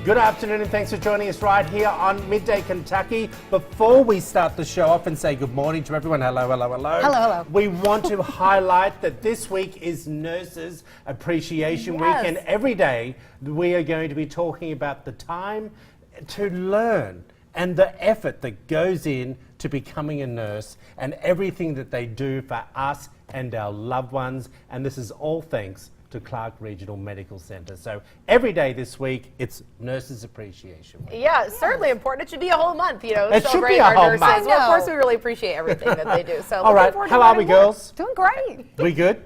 Good afternoon and thanks for joining us right here on Midday Kentucky. Before we start the show off and say good morning to everyone, hello. Hello. We want to highlight that this week is Nurses Appreciation Week, and every day we are going to be talking about the time to learn and the effort that goes in to becoming a nurse and everything that they do for us and our loved ones. And this is all thanks to Clark Regional Medical Centre. So every day this week, it's Nurses Appreciation Week. Yeah, it's certainly important. It should be a whole month, you know, It should be celebrating a our whole nurses. month. Well, of course, we really appreciate everything that they do. So, All right, how are we, girls? Doing great. We good?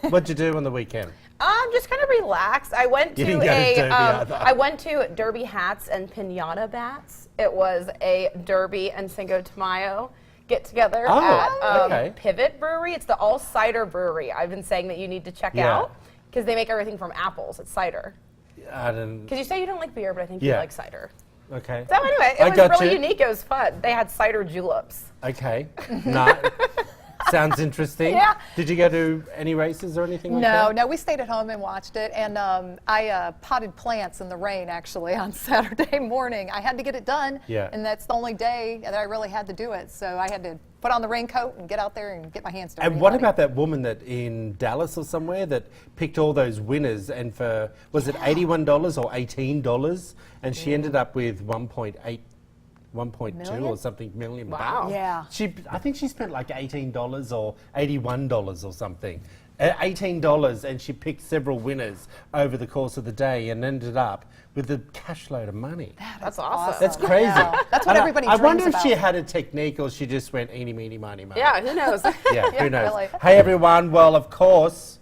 What'd you do on the weekend? Just kind of relaxed. I went You to didn't go to Derby either. I went to Derby Hats and Pinata Bats. It was a Derby and Cinco de Mayo get together at Pivot Brewery. It's the all cider brewery. I've been saying that you need to check out because they make everything from apples. It's cider. I didn't. Because you say you don't like beer, but I think you like cider. Okay. So anyway, it was really unique. It was fun. They had cider juleps. Okay. No. Sounds interesting. Yeah. Did you go to any races or anything like that? No, we stayed at home and watched it. And I potted plants in the rain, actually, on Saturday morning. I had to get it done. Yeah. And that's the only day that I really had to do it. So I had to put on the raincoat and get out there and get my hands dirty. And what about that woman that in Dallas or somewhere that picked all those winners and for, was it $81 or $18? And she ended up with 1.2 or something million. Wow. Yeah. I think she spent like $18 or $81 or something. $18, and she picked several winners over the course of the day and ended up with a cash load of money. That's awesome. That's crazy. Yeah. That's what everybody I dreams wonder if about. she had a technique or she just went eeny, meeny, miny, moe. Yeah, who knows? Yeah, who knows? really. Hey everyone, well of course,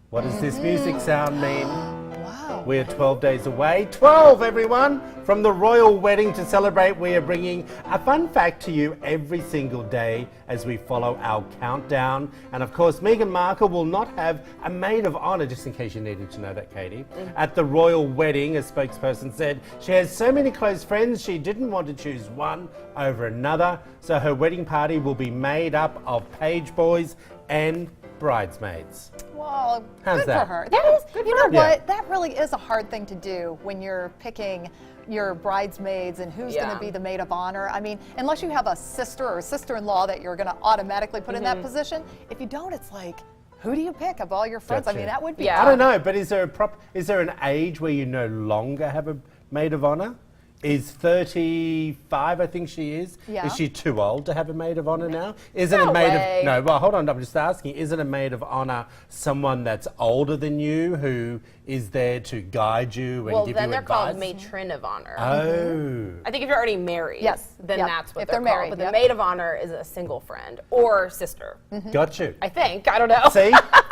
what does this music sound mean? Wow. We're 12 days away. 12, everyone! From the royal wedding to celebrate, we are bringing a fun fact to you every single day as we follow our countdown. And of course, Meghan Markle will not have a maid of honour, just in case you needed to know that, Katie. At the royal wedding, a spokesperson said, she has so many close friends, she didn't want to choose one over another. So her wedding party will be made up of page boys and bridesmaids. Well, How's good that? for her. That is, you know Yeah. what? That really is a hard thing to do when you're picking your bridesmaids and who's going to be the maid of honor. I mean, unless you have a sister or sister-in-law that you're going to automatically put in that position. If you don't, it's like, who do you pick of all your friends? Gotcha. I mean, that would be I don't know, but is there an age where you no longer have a maid of honour? Is 35, I think she is. Yeah. Is she too old to have a maid of honour now? Is it No a maid way. of no? Well, hold on. I'm just asking. Is it a maid of honour someone that's older than you who is there to guide you and Well, give then you they're advice? called matron of honor. Oh. I think if you're already married, then that's what If they're they're called. married, But the maid of honor is a single friend or sister. Got you. I think. I don't know. See,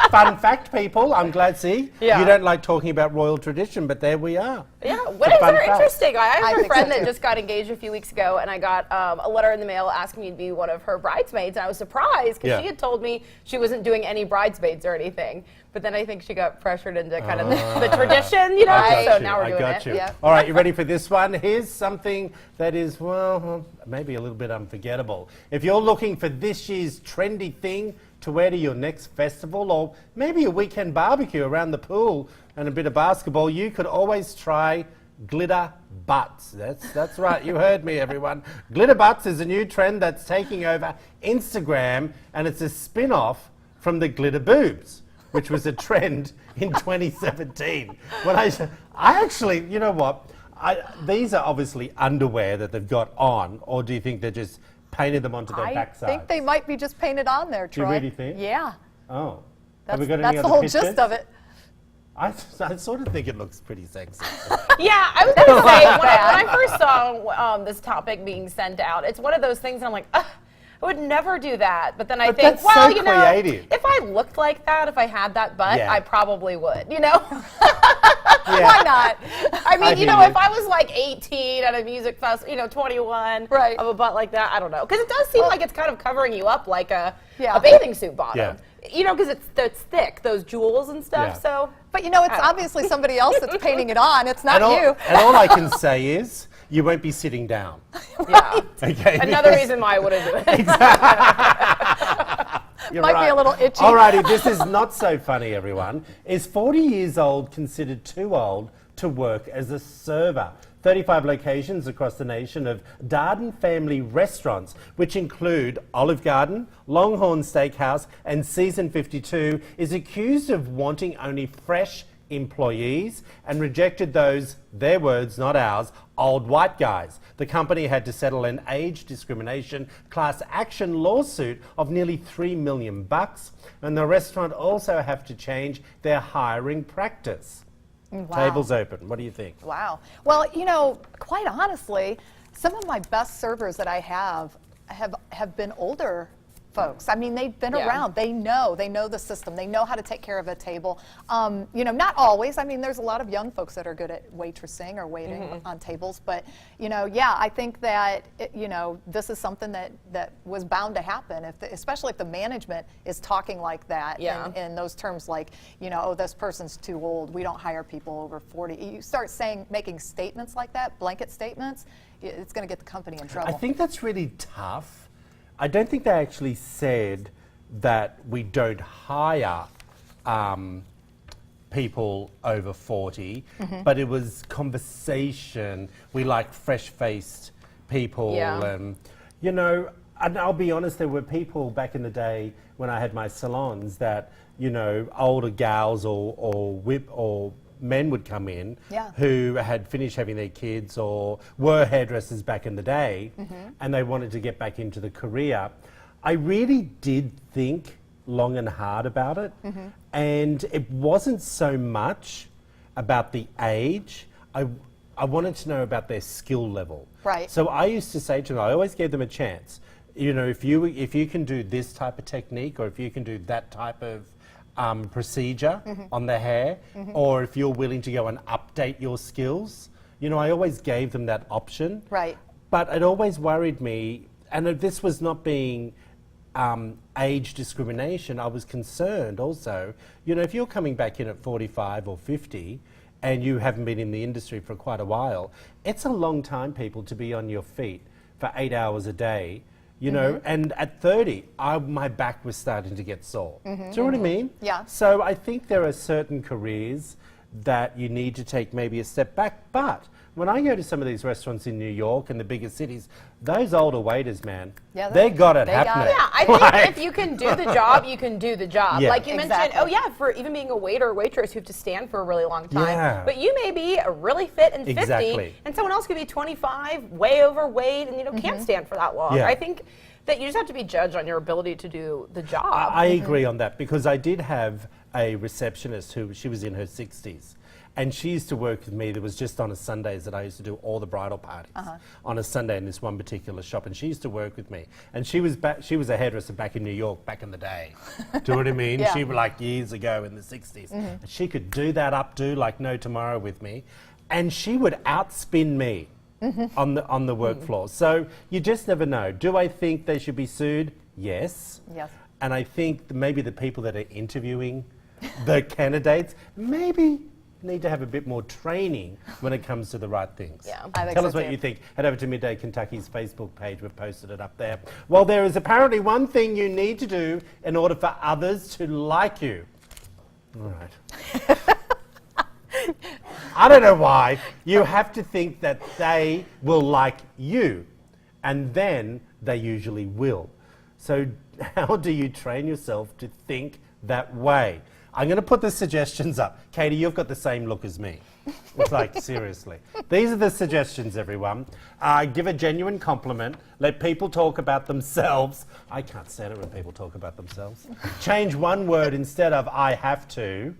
fun fact, people. I'm glad. See, Yeah. you don't like talking about royal tradition, but there we are. Yeah, weddings fun are fact. interesting. I have a think friend so, that too. just got engaged a few weeks ago, and I got a letter in the mail asking me to be one of her bridesmaids, and I was surprised because Yeah. she had told me she wasn't doing any bridesmaids or anything. But then I think she got pressured into kind of the tradition, you know. I got So you. now we're I doing got it. you. Yeah. All right, you ready for this one? Here's something that is, well, maybe a little bit unforgettable. If you're looking for this year's trendy thing to wear to your next festival or maybe a weekend barbecue around the pool and a bit of basketball, you could always try glitter butts. That's right, you heard me, everyone. Glitter butts is a new trend that's taking over Instagram, and it's a spin-off from the glitter boobs, which was a trend in 2017. When I actually, you know what? These are obviously underwear that they've got on, or do you think they just painted them onto their backside? I think they might be just painted on there, Do you Troy. really think? Yeah. Oh. That's, Have we got that's any the other whole pictures? gist of it. I sort of think it looks pretty sexy. Yeah, I was going to say, when I first saw this topic being sent out, it's one of those things I'm like, ugh, I would never do that. But then I But think, that's well, so you know, creative. if I looked like that, if I had that butt, Yeah. I probably would, you know? Yeah. Why not? I mean, I you hear know, you. if I was like 18 at a music festival, you know, 21, Right. of a butt like that, I don't know. Because it does seem like it's kind of covering you up like a Yeah. bathing suit bottom. Yeah. You know, because it's thick, those jewels and stuff, Yeah. so. But you know, it's I don't know. obviously somebody else that's painting it on. It's not and, you. and all I can say is, you won't be sitting down. Yeah. Okay. Another reason why I wouldn't do it. You're Might be right. a little itchy. Alrighty, this is not so funny, everyone. Is 40 years old considered too old to work as a server. 35 locations across the nation of Darden family restaurants, which include Olive Garden, Longhorn Steakhouse, and Season 52, is accused of wanting only fresh employees and rejected those, their words, not ours, old white guys. The company had to settle an age discrimination class action lawsuit of nearly $3 million, and the restaurant also have to change their hiring practice. Wow. Tables open. What do you think? Wow. Well, you know, quite honestly, some of my best servers that I have been older folks. I mean, they've been around. They know the system. They know how to take care of a table. You know, not always. I mean, there's a lot of young folks that are good at waitressing or waiting on tables. But, you know, yeah, I think that, you know, this is something that was bound to happen, especially if the management is talking like that in those terms like, you know, oh, this person's too old. We don't hire people over 40. You start making statements like that, blanket statements, it's going to get the company in trouble. I think that's really tough. I don't think they actually said that we don't hire people over 40, but it was conversation. We like fresh-faced people. You know, and I'll be honest, there were people back in the day when I had my salons that, you know, older gals or men would come in who had finished having their kids or were hairdressers back in the day and they wanted to get back into the career. I really did think long and hard about it, and it wasn't so much about the age. I wanted to know about their skill level. Right. So I used to say to them, I always gave them a chance. You know, if you can do this type of technique or if you can do that type of procedure on the hair, or if you're willing to go and update your skills. You know, I always gave them that option. Right. But it always worried me, and if this was not being age discrimination, I was concerned also. You know, if you're coming back in at 45 or 50 and you haven't been in the industry for quite a while, it's a long time, people, to be on your feet for 8 hours a day. You know, and at 30, my back was starting to get sore. Do you know what I mean? Yeah. So I think there are certain careers that you need to take maybe a step back. But when I go to some of these restaurants in New York and the bigger cities, those older waiters, man, they got it happening. Yeah, I think if you can do the job, you can do the job. Yeah. Like you mentioned, oh yeah, for even being a waiter or waitress, you have to stand for a really long time. Yeah. But you may be really fit and 50, and someone else could be 25, way overweight, and you know can't stand for that long. Yeah. I think that you just have to be judged on your ability to do the job. I agree on that, because I did have a receptionist who, she was in her 60s. And she used to work with me. There was just on a Sundays that I used to do all the bridal parties on a Sunday in this one particular shop. And she used to work with me. And she was a hairdresser back in New York back in the day. Do you know what I mean? She was like years ago in the 60s. And she could do that updo like no tomorrow with me. And she would outspin me on the work floor. So you just never know. Do I think they should be sued? Yes. Yes. And I think maybe the people that are interviewing the candidates maybe need to have a bit more training when it comes to the right things. Yeah, I think Tell so us what too. you think. Head over to Midday Kentucky's Facebook page. We've posted it up there. Well, there is apparently one thing you need to do in order for others to like you. All right. I don't know why. You have to think that they will like you, and then they usually will. So how do you train yourself to think that way? I'm going to put the suggestions up. Katie, you've got the same look as me. It's like, seriously. These are the suggestions, everyone. Give a genuine compliment. Let people talk about themselves. I can't stand it when people talk about themselves. Change one word instead of I have to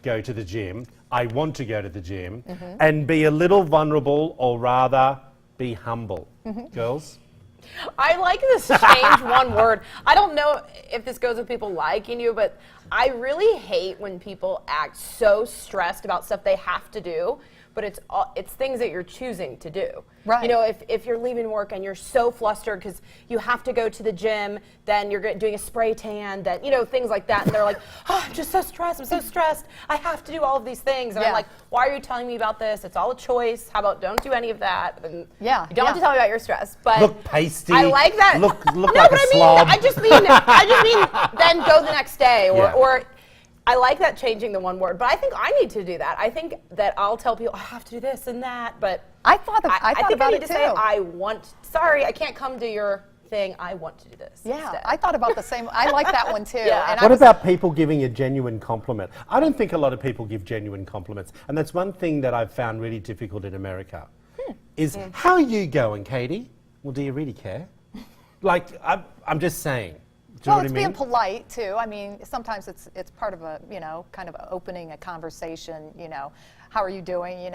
go to the gym. I want to go to the gym. And be a little vulnerable, or rather, be humble. Girls? I like this change one word. I don't know if this goes with people liking you, but I really hate when people act so stressed about stuff they have to do, but it's things that you're choosing to do. Right. You know, if you're leaving work and you're so flustered because you have to go to the gym, then you're doing a spray tan, that, you know, things like that, and they're like, oh, I'm just so stressed, I'm so stressed, I have to do all of these things. And I'm like, why are you telling me about this? It's all a choice. How about don't do any of that? And you don't have to tell me about your stress. But look pasty. I like that. Look no, like but a slob. I just mean then go the next day, or I like that changing the one word, but I think I need to do that. I think that I'll tell people I have to do this and that, but I thought think about I need it to too. say sorry, I can't come to your thing. I want to do this. Yeah, instead. I thought about the same. I like that one too. Yeah. And What about people giving a genuine compliment? I don't think a lot of people give genuine compliments. And that's one thing that I've found really difficult in America. Is, how are you going, Katie? Well, do you really care? Like, I'm just saying. Do you know Well, what it's I mean? being polite too. I mean, sometimes it's part of a, kind of opening a conversation, how are you doing,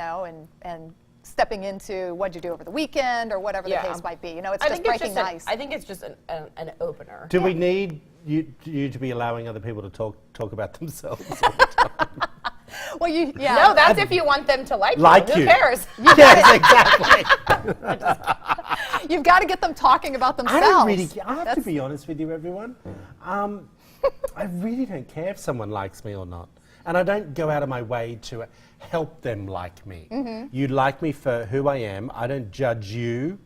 and stepping into what'd you do over the weekend or whatever the case might be. It's just breaking the ice. I think it's just an opener. Do we need you to be allowing other people to talk about themselves all the time? Well, No, that's if you want them to like you. Who cares? Yes, exactly. You've got to get them talking about themselves. I have to be honest with you, everyone. I really don't care if someone likes me or not. And I don't go out of my way to help them like me. You like me for who I am. I don't judge you.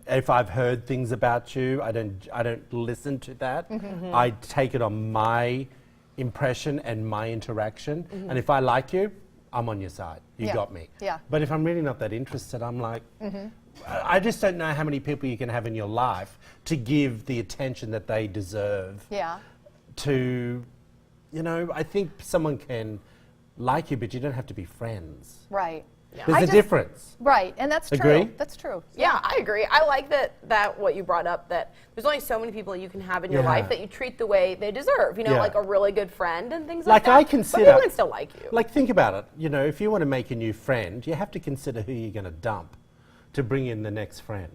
If I've heard things about you, I don't listen to that. I take it on my impression and my interaction. And if I like you, I'm on your side. You got me. Yeah. But if I'm really not that interested, I'm like, I just don't know how many people you can have in your life to give the attention that they deserve. Yeah. To, I think someone can like you, but you don't have to be friends. Right. There's a difference. Right, and that's Agree? true. That's true. Yeah, I agree. I like that what you brought up, that there's only so many people you can have in your life that you treat the way they deserve, like a really good friend and things like that. I consider, but people can still like you. Like, think about it. If you want to make a new friend, you have to consider who you're going to dump to bring in the next friend.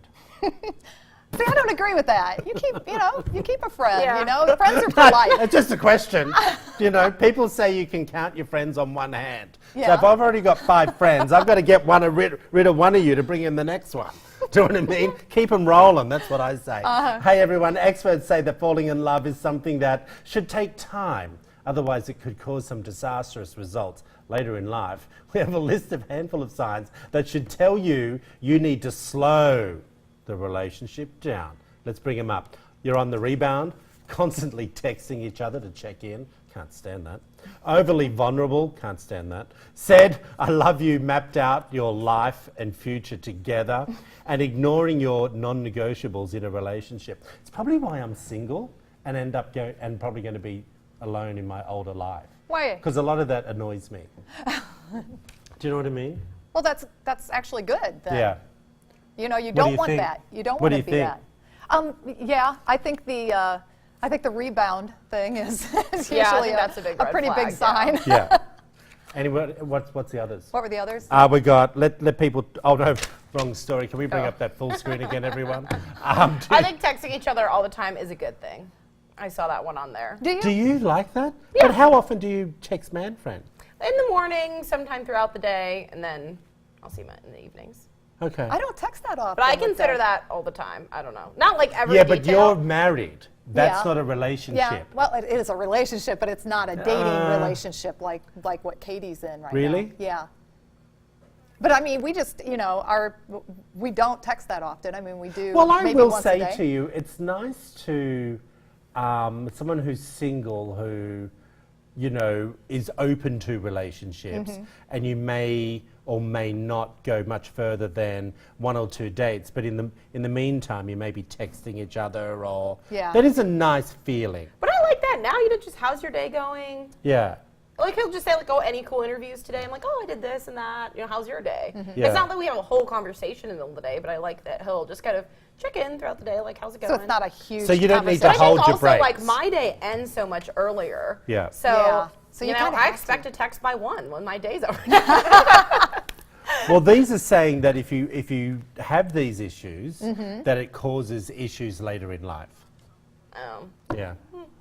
See, I don't agree with that. You keep a friend, Yeah. Friends are polite. It's just a question. People say you can count your friends on one hand. Yeah. So if I've already got 5 friends, I've got to get rid of one of you to bring in the next one. Do you know what I mean? Keep them rolling, that's what I say. Hey everyone, experts say that falling in love is something that should take time. Otherwise it could cause some disastrous results later in life. We have a handful of signs that should tell you need to slow the relationship down. Let's bring them up. You're on the rebound, constantly texting each other to check in. Can't stand that. Overly vulnerable. Can't stand that. Said, I love you, mapped out your life and future together, and ignoring your non-negotiables in a relationship. It's probably why I'm single and end up probably going to be alone in my older life. Why? Because a lot of that annoys me. Do you know what I mean? Well, that's actually good then. Yeah. You do don't you want think? that. You don't What want do to you be think? that. Yeah, I think the rebound thing is usually I think that's a big red pretty flag, big sign. Yeah. Anyway, what's the others? What were the others? We got, let people, oh no, wrong story. Can we bring up that full screen again, everyone? I think texting each other all the time is a good thing. I saw that one on there. Do you? Do you like that? Yeah. But how often do you text man friend? In the morning, sometime throughout the day, and then I'll see him in the evenings. Okay. I don't text that often. But I with consider them. that all the time. I don't know. Not like every Yeah, detail. but you're married. That's Yeah. not a relationship. Yeah, well, it is a relationship, but it's not a dating relationship like what Katie's in right now. Really? Yeah. But I mean, we just, we don't text that often. I mean, we do. Well, I maybe will once a say day. to you, it's nice to someone who's single who, is open to relationships, and you may or may not go much further than 1 or 2 dates. But in the meantime, you may be texting each other, or that is a nice feeling. But I like that. Now just how's your day going? Yeah. Like he'll just say like, oh, any cool interviews today? I'm like, oh, I did this and that. How's your day? Yeah. It's not that we have a whole conversation in the middle of the day, but I like that he'll just kind of check in throughout the day, like how's it going? So it's not a huge. So you don't need to But I hold think your also breaks. like my day ends so much earlier. Yeah. So, Yeah. So you kinda I have expect to. a text by 1 when my day's over. Well, these are saying that if you have these issues, that it causes issues later in life. Yeah.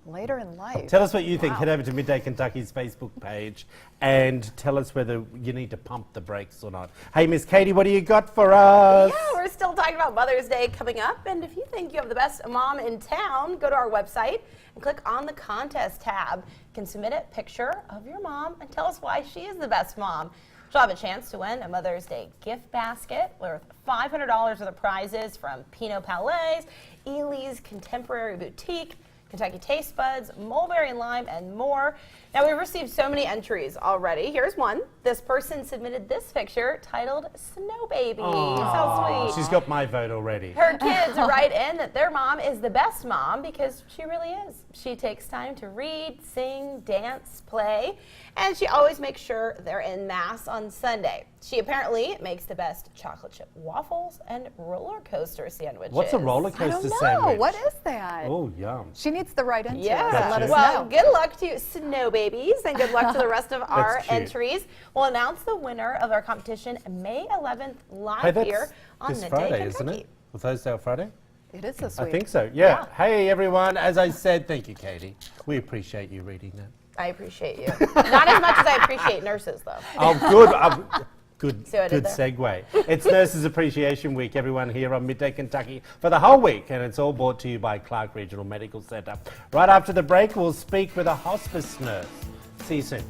Later in life. Tell us what you think. Head over to Midday Kentucky's Facebook page and tell us whether you need to pump the brakes or not. Hey, Miss Katie, what do you got for us? Yeah, we're still talking about Mother's Day coming up, and if you think you have the best mom in town, go to our website and click on the contest tab. You can submit a picture of your mom and tell us why she is the best mom. She'll have a chance to win a Mother's Day gift basket worth $500 of the prizes from Pinot Palais, Ely's Contemporary Boutique, Kentucky Taste Buds, Mulberry and Lime, and more. Now, we've received so many entries already. Here's one. This person submitted this picture titled Snow Baby. So sweet. She's got my vote already. Her kids write in that their mom is the best mom because she really is. She takes time to read, sing, dance, play, and she always makes sure they're in Mass on Sunday. She apparently makes the best chocolate chip waffles and roller coaster sandwiches. What's a roller I coaster don't know. sandwich? What is that? Oh, yum. She needs to write into Yeah. us and let us Well, know. good luck to Snow Babies and good luck to the rest of our cute. entries. We'll announce the winner of our competition May 11th live Hey, that's here on this Midday, Friday, Kentucky. isn't it? Or Thursday or Friday? It is this week. I think so. Yeah. Hey, everyone. As I said, thank you, Katie. We appreciate you reading that. I appreciate you. Not as much as I appreciate nurses, though. Oh, good. Good, See what I did good there? segue. It's Nurses Appreciation Week, everyone, here on Midday Kentucky for the whole week, and it's all brought to you by Clark Regional Medical Centre. Right after the break, we'll speak with a hospice nurse. See you soon.